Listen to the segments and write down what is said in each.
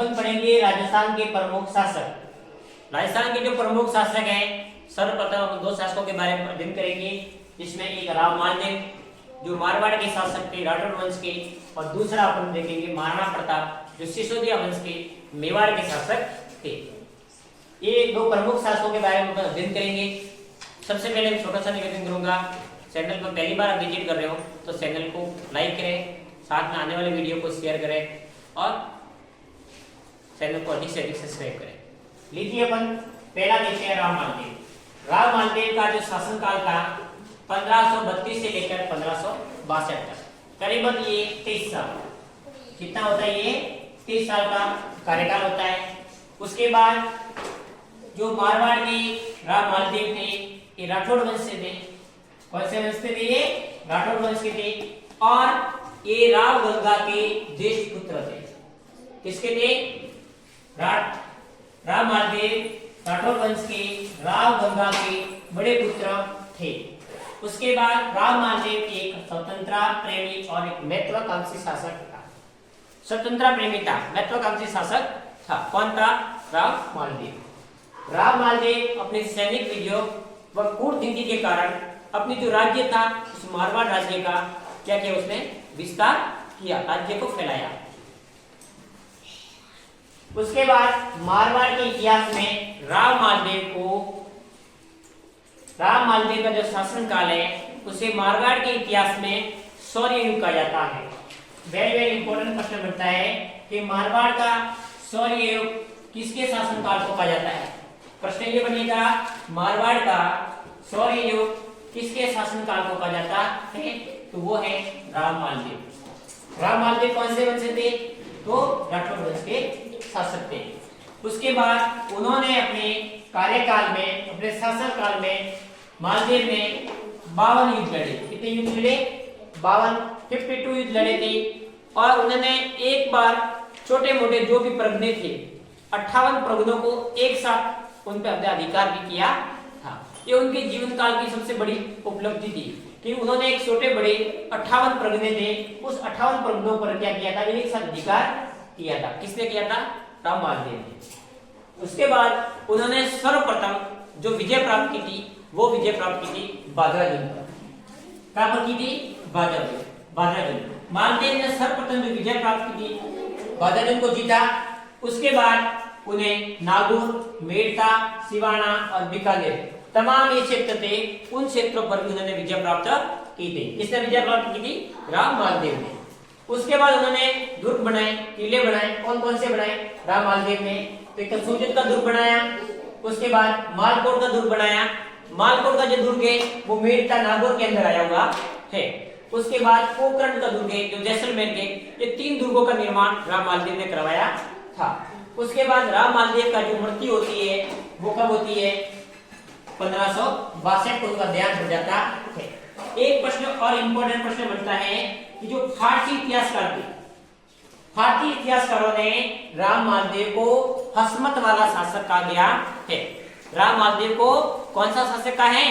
अपन पढ़ेंगे राजस्थान के प्रमुख शासक। राजस्थान के जो प्रमुख शासक हैं, सर्वप्रथम हम दो शासकों के बारे में अध्ययन करेंगे, जिसमें एक राव मालदेव जो मारवाड़ के शासक थे राठौड़ वंश के, और दूसरा अपन देखेंगे महाराणा प्रताप जो सिसोदिया वंश के मेवाड़ के शासक थे। ये दो प्रमुख शासकों के बारे में अध्ययन करेंगे। सबसे पहले मैं छोटा सा निवेदन करूंगा, चैनल पर पहली बार आप विजिट कर रहे हो तो चैनल को लाइक करें, साथ में आने वाले वीडियो को शेयर करें और चैनल को अधिक से अधिक सब्सक्राइब करें। लीजिए अपन पहला देखते हैं राव मालदेव। राव मालदेव का जो शासनकाल था 1532 से लेकर 1562 तक, करीबन ये 23 साल। कितना होता है ये? 23 साल का कार्यकाल होता है। उसके बाद जो मारवाड़ के राव मालदेव थे ये राठौड़ वंश से थे। कौन से वंश से थे ये? राठौड़ वंश के थे। और ये राव गंगा के ज्येष्ठ पुत्र थे। किसके थे? राव मालदेव राठौड़ वंश के राव गंगा के बड़े पुत्र थे। उसके बाद राव मालदेव एक स्वतंत्रता प्रेमी और एक महत्वाकांक्षी शासक था। स्वतंत्रता प्रेमी था, महत्वाकांक्षी शासक था। कौन था? राव मालदेव। राव मालदेव अपने सैनिक विजयों व कूटनीति के कारण अपनी जो राज्य था उस मारवाड़ राज्य का क्या किया? उसने विस्तार किया, राज्य को फैलाया। उसके बाद मारवाड़ के इतिहास में राव मालदेव का जो शासनकाल है उसे मारवाड़ के इतिहास में शौर्य युग कहा जाता है। वेरी वेरी इंपॉर्टेंट प्रश्न बनता है कि मारवाड़ का शौर्य युग किसके शासनकाल को कहा जाता है? प्रश्न ये बनेगा, मारवाड़ का शौर्य युग किसके शासनकाल को कहा जाता है? तो वो है राव मालदेव। राव मालदेव कौन से वंश थे? तो राठौड़ वंश के शासक थे। उसके बाद उन्होंने अपने कार्यकाल में, अपने शासनकाल में मालदेव ने 52 युद्ध लड़े। कितने युद्ध लड़े? 52 युद्ध लड़े थे। और उन्होंने एक बार छोटे मोटे जो भी प्रगने थे 58 प्रगनों को एक साथ उन पर अपने अधिकार भी किया था। ये उनके जीवन काल की सबसे बड़ी उपलब्धि थी कि उन्होंने एक छोटे बड़े 58 प्रगने थे, उस 58 प्रगनों पर क्या किया था? एक साथ अधिकार किया था। किसने किया था? राव मालदेव ने। उसके बाद उन्होंने सर्वप्रथम जो विजय प्राप्त की थी वो विजय प्राप्त की थी बादरा युद्ध पर। कहां पर की थी? बादरा युद्ध। मालदेव ने सर्वप्रथम जो विजय प्राप्त की थी बादरा युद्ध को जीता। उसके बाद उन्हें नागौर, मेड़ता, सिवाना और बीकानेर तमाम ये क्षेत्र थे, उन क्षेत्रों पर भी उन्होंने विजय प्राप्त की थी। किसने विजय प्राप्त की थी? राव मालदेव ने। उसके बाद उन्होंने दुर्ग बनाए, किले बनाए। कौन कौन से बनाए? राव मालदेव ने। तो एक सुरजत का दुर्ग बनाया, उसके बाद मालकोट का दुर्ग बनाया। मालकोट का जो दुर्ग है वो मेड़ता नागौर के अंदर आया हुआ है। उसके बाद पोखरण का दुर्ग है जो जैसलमेर के, ये 3 दुर्गों का निर्माण राव मालदेव ने करवाया था। उसके बाद राव मालदेव का जो मृत्यु होती है वो कब होती है? 1562 को उनका देहांत हो जाता है। एक प्रश्न और इंपॉर्टेंट प्रश्न बनता है कि जो फारसी इतिहासकार थे, भारतीय इतिहासकारों ने राव मालदेव को हसमत वाला शासक कहा गया है। राव मालदेव को कौन सा शासक कहा है?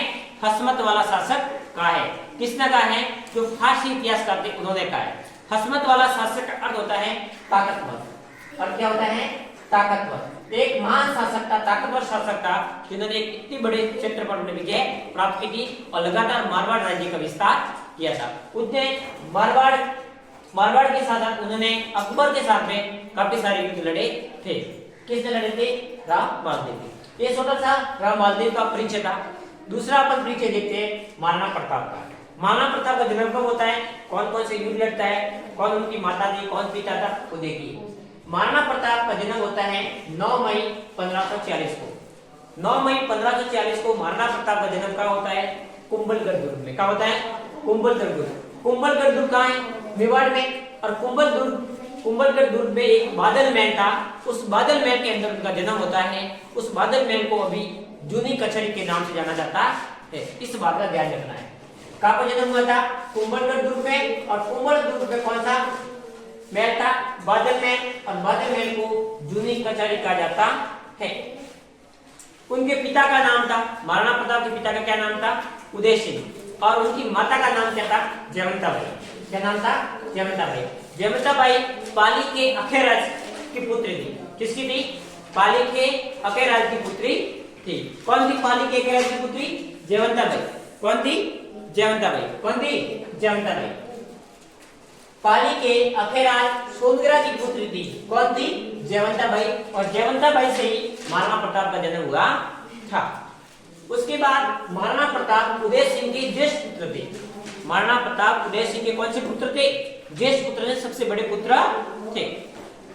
हसमत वाला शासक कहा है। किसने कहा है? जो फारसी इतिहासकार थे उन्होंने कहा है। हसमत वाला शासक का अर्थ होता है ताकतवर। और क्या होता है? ताकतवर। एक महान शासक था, ताकतवर शासक था, जिन्होंने एक इतने बड़े क्षेत्र पर उन्हें विजय प्राप्त की थी और लगातार मारवाड़ राज्य का विस्तार किया था। उसने मारवाड़ के साथ उन्होंने अकबर के साथ में काफी सारे युद्ध लड़े थे। किसने लड़े थे? राव मालदेव। ये छोटा सा राव मालदेव का परिचय था। दूसरा अपन परिचय देखते हैं महाराणा प्रताप का। महाराणा प्रताप का जन्म कब होता है? कौन कौन से युद्ध लड़ता है? कौन उनकी माता थी? कौन पिता था? वो देखिए। महाराणा प्रताप का जन्म होता है 9 मई 1540 को। 9 मई 1540 को महाराणा प्रताप का जन्म कहाँ होता है? कुंभलगढ़ दुर्ग में। कहाँ होता है? कुंभलगढ़ दुर्ग। कुंभलगढ़ दुर्ग कहाँ है? मेवाड़ में। और कुंभलगढ़ दुर्ग में एक बादल महल था, उस बादल महल के अंदर उनका जन्म होता है। उस बादल महल को अभी जूनी कचहरी के नाम से जाना जाता है। इस बात का ध्यान रखना है। कहाँ पर जन्म हुआ था? कुंभलगढ़ दुर्ग में। और कुंभलगढ़ दुर्ग में कौन सा महल था? बादल महल। और बादल महल को जूनी कचहरी कहा जाता है। उनके पिता का नाम था, महाराणा प्रताप के पिता का क्या नाम था? उदय सिंह। और उनकी माता का नाम क्या था? जयवंता बाई। क्या नाम था? जयवंता बाई। जयवंता बाई पाली के अखेरज की पुत्री थी। किसकी थी? पाली के अकेराज की पुत्री थी। कौन थी पाली के अकेराज की पुत्री? जयवंताबाई। कौन थी? जयवंताबाई। कौन थी? जयवंताबाई। पाली के अखेराज सोनग्रा की पुत्री थी। कौन थी? जयवंताबाई। और जयवंताबाई से ही महाराणा प्रताप का जन्म हुआ था। उसके बाद महाराणा प्रताप उदय सिंह के ज्येष्ठ पुत्र थे। महाराणा प्रताप उदय सिंह के कौन से पुत्र थे? ज्येष्ठ पुत्र थे, सबसे बड़े पुत्र थे।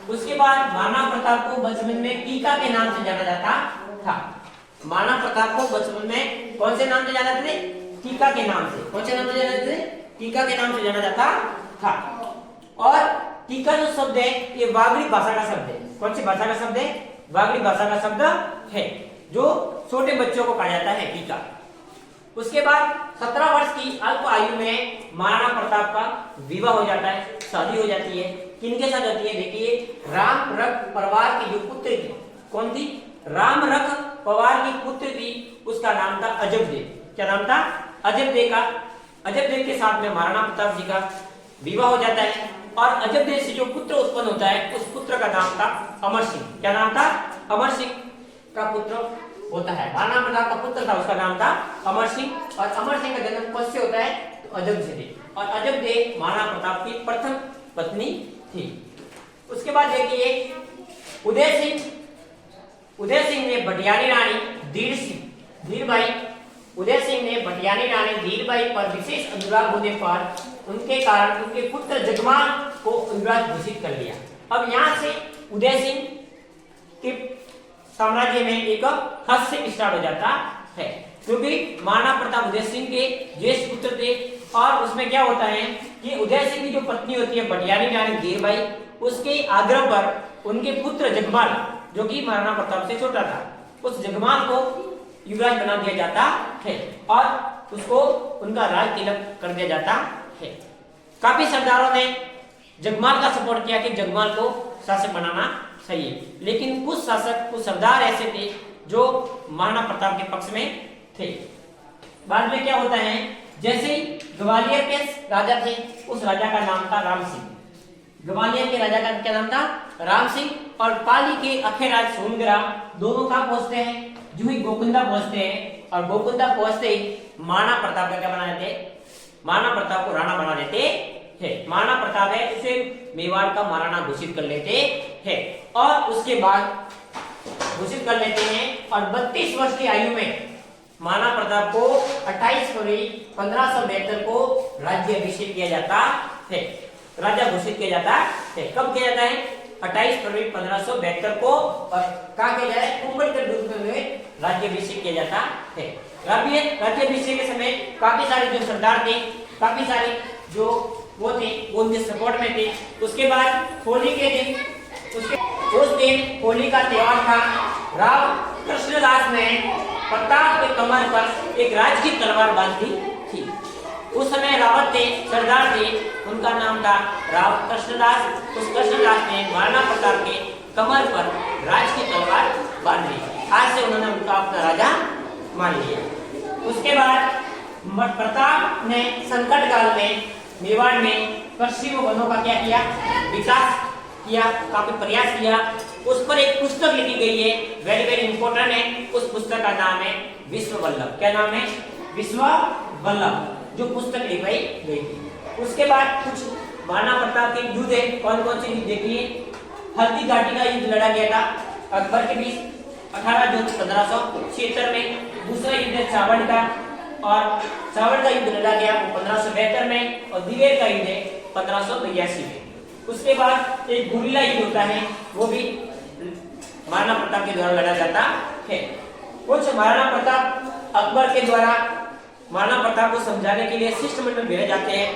उसके बाद महाराणा प्रताप को बचपन में टीका के नाम से जाना जाता था। महाराणा प्रताप को बचपन में कौन से नाम से जाना जाते थे? टीका के नाम से। कौन से नाम से जाना जाते थे? टीका के नाम से जाना जाता था। और टीका जो शब्द है ये वागड़ी भाषा का शब्द है। कौन सी भाषा का शब्द है? वागड़ी भाषा का शब्द है, जो छोटे बच्चों को कहा जाता है टीका। उसके बाद 17 वर्ष की अल्प आयु में महाराणा प्रताप का विवाह हो जाता है, शादी हो जाती है। किनके साथ होती है? देखिए, राम रख पवार की जो पुत्री थी। कौन थी? राम रख पवार की पुत्री थी, उसका नाम था अजबदेव। क्या नाम था? अजबदेव का। अजबदेव के साथ में महाराणा प्रताप जी का विवाह हो जाता है और अजबदेव से जो पुत्र उत्पन्न होता है उस पुत्र का नाम था अमर सिंह। क्या नाम था? अमर सिंह का पुत्र होता है। महाराणा प्रताप का पुत्र था, उसका नाम था अमर सिंह। और अमर सिंह का जन्म कौन से होता है? तो अजबदेव से। और अजबदेव महाराणा प्रताप की प्रथम पत्नी थी। उसके बाद देखिए, उदय सिंह ने भटियानी रानी धीरबाई उदय सिंह ने भटियानी रानी धीरबाई पर विशेष अनुराग होने पर उनके कारण उनके पुत्र जगमान को युवराज घोषित कर लिया। अब यहाँ से उदय सिंह के साम्राज्य में एक हास्य स्टार्ट हो जाता है, क्योंकि महाराणा प्रताप उदय सिंह के ज्येष्ठ पुत्र थे। और उसमें क्या होता है कि उदय सिंह की जो पत्नी होती है भटियानी रानी धीरबाई, उसके आग्रह पर उनके पुत्र जगमान, जो कि महाराणा प्रताप से छोटा था, उस जगमान को युवराज बना दिया जाता है और उसको उनका राज तिलक कर दिया जाता है। काफी सरदारों ने जगमाल का सपोर्ट किया कि जगमाल को शासक बनाना चाहिए, लेकिन कुछ शासक, कुछ सरदार ऐसे थे जो महाराणा प्रताप के पक्ष में थे। बाद में क्या होता है, जैसे ही ग्वालियर के राजा थे, उस राजा का नाम था राम सिंह। ग्वालियर के राजा का क्या नाम था? राम सिंह। और पाली के अखेराज सोनग्रा दोनों कहां पहुंचते हैं? जो ही गोकुंदा पहुंचते हैं। और गोकुंदा पहुंचते ही महाराणा प्रताप का क्या बना देते? महाराणा प्रताप को राणा बना देते हैं। महाराणा प्रताप है उसे मेवाड़ का महाराणा घोषित कर लेते हैं। और उसके बाद घोषित कर लेते हैं और 32 वर्ष की आयु में महाराणा प्रताप को 28 फरवरी 1572 को राज्याभिषेक किया जाता है, राजा घोषित किया जाता है। कब किया जाता है? 28 फरवरी 1572 को। और कहा किया जाता है? कुंभलगढ़ दुर्ग में राज्याभिषेक किया जाता है। राज्याभिषेक के समय काफी सारे जो सरदार थे, काफी सारे जो वो थे, वो उनके सपोर्ट में थे। उसके बाद होली के दिन, उस दिन होली का त्योहार था। राव कृष्णदास ने प्रताप के कमर पर एक राज की तलवार बांधी थी। उस समय रावत थे, सरदार थे, उनका नाम था राव कृष्णदास। उस कृष्णदास ने महाराणा प्रताप के कमर पर राज की तलवार बांध ली। आज से उन्होंने उनका अपना राजा मान लिया। उसके बाद प्रताप ने संकट काल में मेवाड़ में कृषि वनों का क्या किया? विकास किया, काफी प्रयास किया। उस पर एक पुस्तक लिखी गई है, वेरी वेरी इंपॉर्टेंट है। उस पुस्तक का नाम है विश्व वल्लभ। क्या नाम है? विश्व वल्लभ, जो पुस्तक लिखाई गई थी। उसके बाद कुछ महाराणा प्रताप के युद्ध है। कौन कौन से युद्ध देखिए? हल्दी घाटी का युद्ध लड़ा गया था अकबर के बीच 18 जून 1576 में। दूसरा युद्ध है चावड़ का, और चावड़ का युद्ध लड़ा गया 1572 में। और दिवेर का युद्ध है 1582 में। उसके बाद एक गुरिल्ला युद्ध होता है, वो भी महाराणा प्रताप के द्वारा लड़ा जाता है। कुछ महाराणा प्रताप अकबर के द्वारा महाराणा प्रताप को समझाने के लिए शिष्टमंडल भेजे जाते हैं।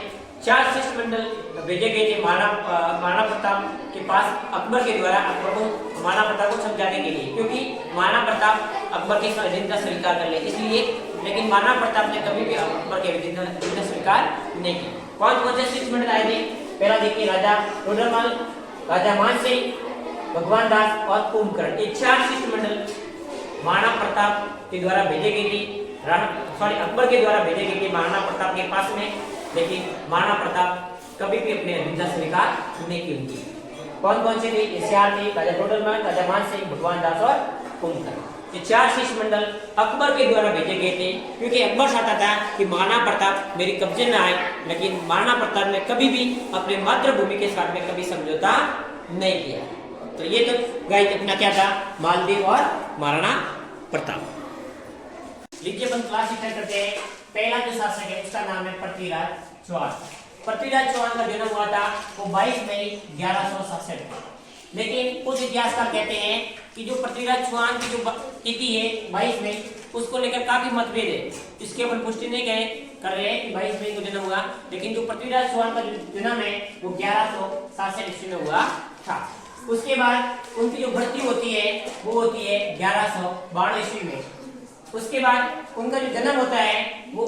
4 शिष्टमंडल भेजे गए थे महाराणा प्रताप के पास अकबर के द्वारा, अकबर को महाराणा प्रताप को समझाने के लिए, क्योंकि महाराणा प्रताप अकबर की अधीनता स्वीकार कर ले इसलिए। लेकिन महाराणा प्रताप ने कभी भी अकबर की अधीनता स्वीकार नहीं की। कौन कौन से शिष्टमंडल आए थे? पहला देखिए, राजा टोडरमल, राजा मानसिंह, भगवान दास और कुंभकर्ण। ये 4 शिष्टमंडल महाराणा प्रताप के द्वारा भेजे गए थे, अकबर के द्वारा भेजे गए थे महाराणा प्रताप के पास में। लेकिन महाराणा प्रताप कभी भी अपने अधीनता स्वीकार नहीं की उनकी। कौन कौन से थे? एशियार थे, राजा टोडरमल, राजा मानसिंह, भगवान दास और कुंभकर्ण। ये 4 शिष्टमंडल अकबर के द्वारा भेजे गए थे, क्योंकि अकबर चाहता था कि महाराणा प्रताप मेरे कब्जे में आए, लेकिन महाराणा प्रताप ने कभी भी अपने मातृभूमि के साथ में कभी समझौता नहीं किया। तो ये तो गाइस अपना क्या था? मालदीव और महाराणा प्रताप। लीजिए अपन क्लास स्टार्ट करते हैं। पहला जो शासक है उसका नाम है पृथ्वीराज चौहान। पृथ्वीराज चौहान का जन्म हुआ था वो 22 मई 1167 में। लेकिन कुछ इतिहासकार कहते हैं कि जो पृथ्वीराज चौहान की जो तिथि है 22 मई, उसको लेकर काफी मतभेद है। इसके अपन पुष्टि नहीं कर रहे हैं कि 22 मई को जन्म हुआ, लेकिन जो पृथ्वीराज चौहान का जन्म है वो 1167 ईस्वी में हुआ था। उसके बाद उनकी जो मृत्यु होती है वो होती है 1152 ईस्वी में। उसके बाद उनका जो जन्म होता है वो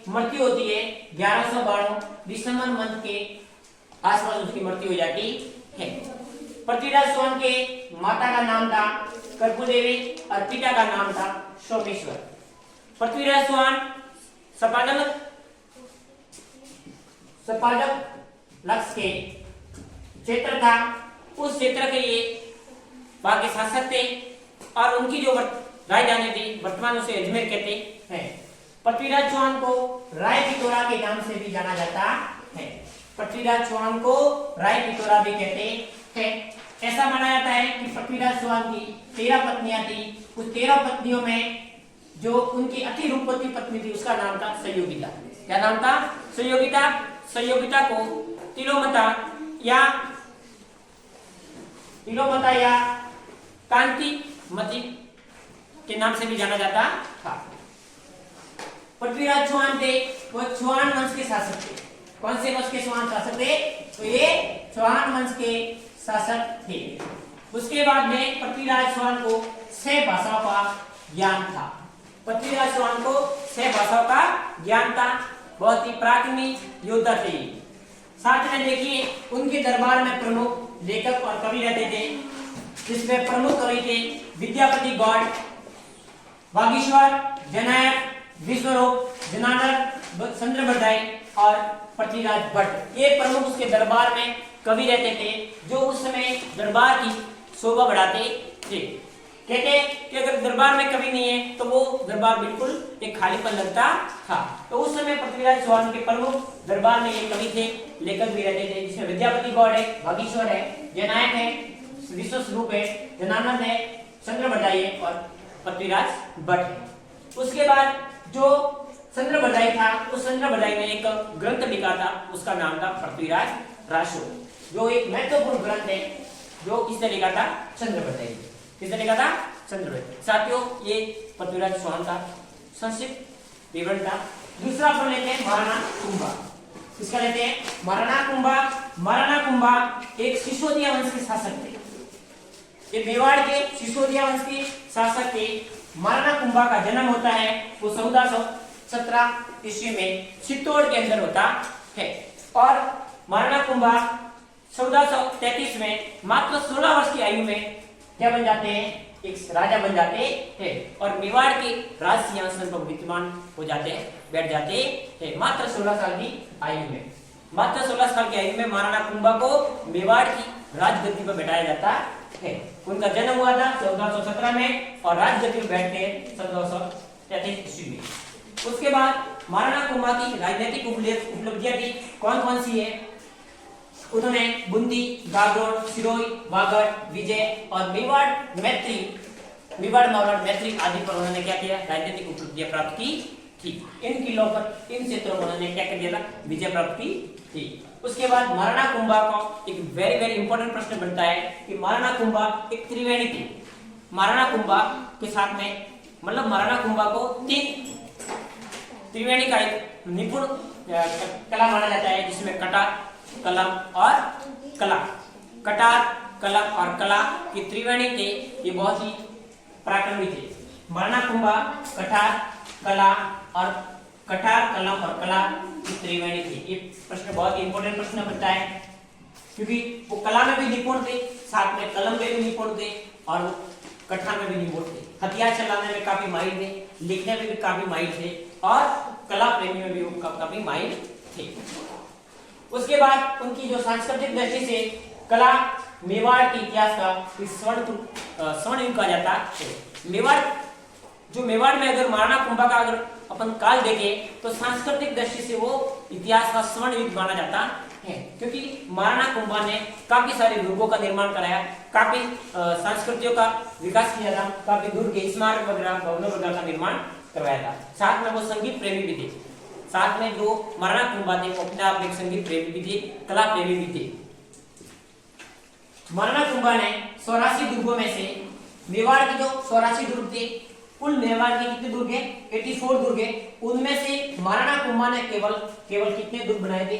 मृत्यु होती है 1192 दिसंबर मंथ के आसपास उसकी मृत्यु हो जाती है। पृथ्वीराज चौहान के माता का नाम था कर्पूदेवी और पिता का नाम था सोमेश्वर। पृथ्वीराज चौहान संपादक लक्ष्य के क्षेत्र था, उस क्षेत्र के ये वहां के शासक थे और उनकी जो राजधानी थी वर्तमान उसे अजमेर कहते हैं। पृथ्वीराज चौहान को राय पिथौरा के नाम से भी जाना जाता है। पृथ्वीराज चौहान को राय पिथौरा भी कहते हैं। ऐसा माना जाता है कि पृथ्वीराज चौहान की 13 पत्नियां थी। उस 13 पत्नियों में जो उनकी अति रूपवती पत्नी थी उसका नाम था संयोगिता। क्या नाम था? संयोगिता। संयोगिता को तिलोमता या कांतिमती के नाम से भी जाना जाता था। पृथ्वीराज चौहान थे वो चौहान वंश के शासक थे। कौन से वंश के चौहान शासक थे? तो ये चौहान वंश के शासक थे। उसके बाद में पृथ्वीराज चौहान को 6 भाषाओं का ज्ञान था। पृथ्वीराज चौहान को 6 भाषाओं का ज्ञान था। बहुत ही पराक्रमी योद्धा थे। साथ में देखिए उनके दरबार में प्रमुख लेखक और कवि रहते थे, जिसमें प्रमुख कवि थे विद्यापति गौड़, वागीश्वर, जनायक, विश्वरूप, जनार्दन, चंद्र बरदाई और पृथ्वीराज भट्ट। ये प्रमुख उसके दरबार में कवि रहते थे, जो उस समय दरबार की शोभा बढ़ाते थे। कहते कि अगर दरबार में कवि नहीं है तो वो दरबार बिल्कुल एक खालीपन लगता था। तो उस समय पृथ्वीराज चौहान के प्रमुख दरबार में ये कवि थे, लेखक भी रहते थे, जिसमें विद्यापति गौड़ है, वागीश्वर है, जनायक है, विश्वरूप है, जनार्दन है, चंद्र बरदाई है और पृथ्वीराज भट्ट है। उसके बाद जो चंद्र बरदाई था, उस चंद्र बरदाई ने एक ग्रंथ लिखा था, उसका नाम था पृथ्वीराज रासो, जो एक महत्वपूर्ण ग्रंथ है जो किसने लिखा था? चंद्र बरदाई। किसने लिखा था? चंद्र बरदाई। साथियों ये पृथ्वीराज चौहान का संक्षिप्त विवरण था। दूसरा अपन लेते हैं महाराणा कुंभा। किसका लेते हैं? महाराणा कुंभा। महाराणा कुंभा एक सिसोदिया वंश के शासक थे। ये मेवाड़ के सिसोदिया वंश के शासक थे। महाराणा कुंभा का जन्म होता है वो 1417 ईस्वी में चित्तौड़ के अंदर होता है और महाराणा कुंभा 1433 में मात्र 16 वर्ष की आयु में क्या बन जाते हैं? एक राजा बन जाते हैं और मेवाड़ के राज सिंहासन पर विद्यमान हो जाते हैं, बैठ जाते हैं मात्र 16 साल की आयु में। मात्र 16 साल की आयु में महाराणा कुंभा को मेवाड़ की राजगद्दी पर बैठाया जाता है। उनका जन्म हुआ था 1417 में और राजगद्दी पर बैठते हैं 1433 ईस्वी में। उसके बाद महाराणा कुंभा की राजनीतिक उपलब्धियां थी। कौन कौन सी है? उन्होंने बूंदी, गागरोड, सिरोही, वागड़, विजय और मेवाड़ मारवाड़ मैत्री आदि पर उन्होंने क्या किया? राजनीतिक उपलब्धियां प्राप्त की थी। इन किलों पर, इन क्षेत्रों पर उन्होंने क्या कर दिया था? विजय प्राप्त की थी। उसके बाद महाराणा कुंभा को एक वेरी वेरी इंपॉर्टेंट प्रश्न बनता है कि महाराणा कुंभा एक त्रिवेणी थी। महाराणा कुंभा के साथ में मतलब महाराणा कुंभा को 3 त्रिवेणी का एक निपुण कला माना जाता है, जिसमें कटार, कलम और कला। कटार, कलम और कला की त्रिवेणी थे। ये बहुत ही पराक्रमी थे। महाराणा कुंभा कटार, कलम और कला की त्रिवेणी थी। ये प्रश्न बहुत ही इंपॉर्टेंट प्रश्न बनता है, क्योंकि वो कला में भी निपुण थे, साथ में कलम में भी निपुण थे और कठार में भी निपुण थे। हथियार चलाने में काफी माहिर थे, लिखने में भी काफी माहिर थे और कला प्रेमी में भी काफी माहिर थे। उसके बाद उनकी जो सांस्कृतिक दृष्टि से कला मेवाड़ के इतिहास का स्वर्ण युग कहा जाता है। मेवाड़ में अगर महाराणा कुंभा का अगर अपन काल देखें तो सांस्कृतिक दृष्टि से वो इतिहास का स्वर्ण युग माना जाता है, क्योंकि महाराणा कुंभा ने काफी सारे दुर्गों का निर्माण कराया, काफी संस्कृतियों का विकास किया था, काफी दुर्ग स्मारक वगैरह भवनों वगैरह का निर्माण करवाया था। साथ में वो संगीत प्रेमी भी थे। साथ में जो महाराणा कुंभा थे वो अपने आप एक संगीत प्रेमी भी थे, कला प्रेमी भी थे। महाराणा कुंभा ने 84 दुर्गों में से मेवाड़ के जो 84 दुर्ग थे, कुल मेवाड़ के कितने दुर्ग हैं? 84 दुर्ग हैं। उनमें से महाराणा कुंभा ने केवल कितने दुर्ग बनाए थे?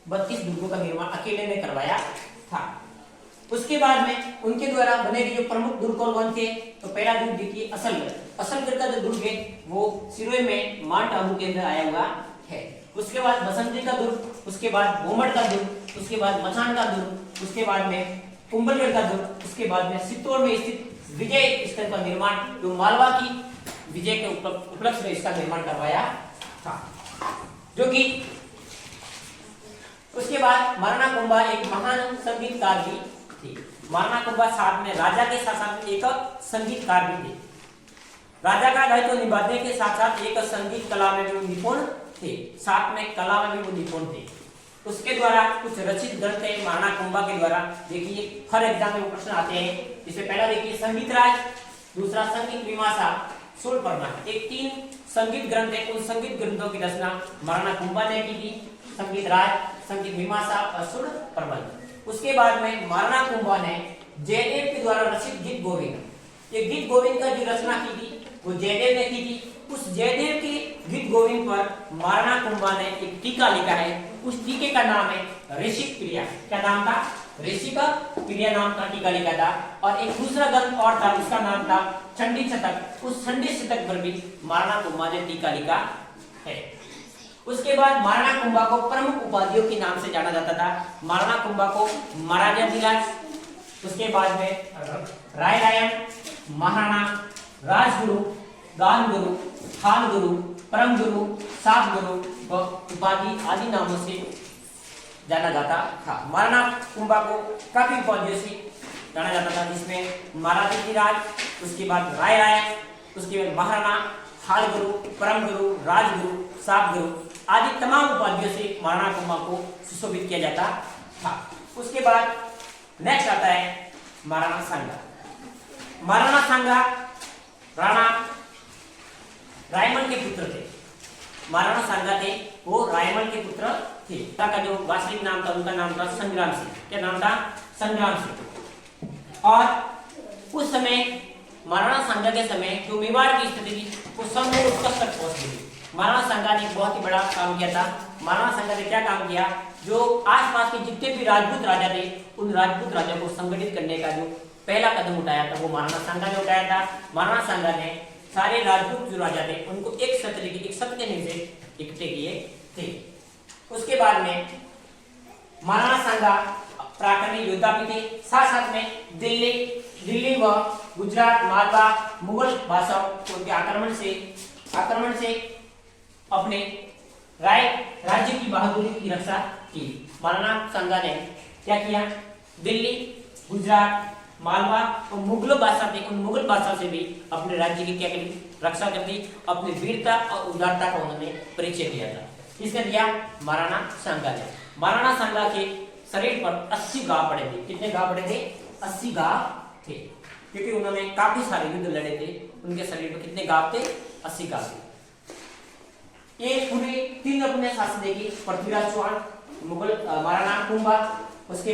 32 दुर्गों का निर्माण अकेले ने करवाया था। उसके बाद में उनके द्वारा बने गए जो प्रमुख दुर्ग कौन थे? तो पहला दुर्ग देखिए असलगढ़ का जो दुर्ग है वो सिरोही में माउंट आबू के अंदर आया हुआ है। उसके बाद बसंती का दुर्ग, उसके बाद भोमड़ का दुर्ग, उसके बाद मचान का दुर्ग, उसके बाद में कुंभलगढ़ का दुर्ग, उसके बाद में चित्तौड़ में स्थित विजय स्थल का निर्माण जो मालवा की विजय के उपलक्ष्य में इसका निर्माण करवाया था। जो कि उसके बाद महाराणा कुंभा एक महान संगीतकार भी थे। महाराणा कुंभा साथ में राजा के साथ एक संगीतकार भी थे। राजा का दायित्व निभाने के साथ साथ एक संगीत कला में भी निपुण थे, साथ में कला में भी वो निपुण थे। उसके द्वारा कुछ रचित ग्रंथ है महाराणा कुंभा के द्वारा। देखिए हर एग्जाम में वो प्रश्न आते हैं। इससे पहला देखिए संगीत राज, दूसरा संगीत मीमांसा, सुर प्रमाण, एक 3 संगीत ग्रंथ है। उन संगीत ग्रंथों की रचना महाराणा कुंभा ने की थी, संगीत राज, संगीत मीमांसा और सुर प्रबंध। उसके बाद में महाराणा कुंभा ने जयदेव के द्वारा रचित गीत गोविंद, ये गीत गोविंद का जो रचना की थी वो जयदेव ने की थी। उस जयदेव के गीत गोविंद पर महाराणा कुंभा ने एक टीका लिखा है। उस टीके का नाम है ऋषिक प्रिया। क्या नाम था? ऋषिक प्रिया नाम का टीका लिखा था। और एक दूसरा ग्रंथ और था, उसका नाम था चंडी शतक। उस चंडी शतक पर भी महाराणा कुंभा ने टीका लिखा है। उसके बाद महाराणा कुंभा को प्रमुख उपाधियों के नाम से जाना जाता था। महाराणा कुंभा को महाराजाधिराज, उसके बाद में राय रायन, महाराणा, राजगुरु, गान गुरु, खान गुरु, परम गुरु, सात गुरु उपाधि आदि नामों से जाना जाता था। महाराणा कुंभा को काफी उपाधियों से जाना जाता था, जिसमें महाराजाधिराज, उसके बाद राय रायन, उसके बाद महाराणा, खान गुरु, परम गुरु, राजगुरु, सात गुरु आदि तमाम उपाधियों से महाराणा कुंभा को सुशोभित किया जाता था। उसके बाद नेक्स्ट आता है महाराणा सांगा। महाराणा सांगा राणा रायमल के पुत्र थे। महाराणा सांगा थे वो रायमल के पुत्र थे। उनका जो वास्तविक नाम था उनका नाम था संग्राम सिंह। क्या नाम था? संग्राम सिंह। और उस समय महाराणा सांगा के समय जो मेवाड़ की स्थिति थी वो समूह उत्कर्ष तक पहुंच गई। महाराणा सांगा ने बहुत ही बड़ा काम किया था। महाराणा सांगा ने क्या काम किया? जो आसपास के जितने भी राजपूत राजा थे उन राजपूत राजा को संगठित करने का जो पहला कदम उठाया था वो महाराणा सांगा ने उठाया था। महाराणा सांगा ने सारे राजपूत जो राजा थे उनको एक सत्र के नीचे इकट्ठे किए थे। उसके बाद में महाराणा सांगा पराक्रमी योद्धा भी थे। साथ साथ में दिल्ली व गुजरात, मालवा, मुगल बादशाहों के आक्रमण से अपने राज्य की बहादुरी की रक्षा की। महाराणा सांगा ने क्या किया? दिल्ली, गुजरात, मालवा और मुगल बादशाह थे, उन मुगल बादशाह से भी अपने राज्य की क्या करी? रक्षा कर दी। अपनी वीरता और उदारता का उन्होंने परिचय दिया था। किसने दिया? महाराणा सांगा ने। महाराणा सांगा के शरीर पर 80 घाव पड़े थे। कितने घाव पड़े थे? 80 घाव थे, क्योंकि उन्होंने काफी सारे युद्ध लड़े थे। उनके शरीर पर कितने घाव थे? 80 घाव थे। ये पूरे 3 अपने शासन देगी, पृथ्वीराज चौहान, मुगल, महाराणा कुंभा, उसके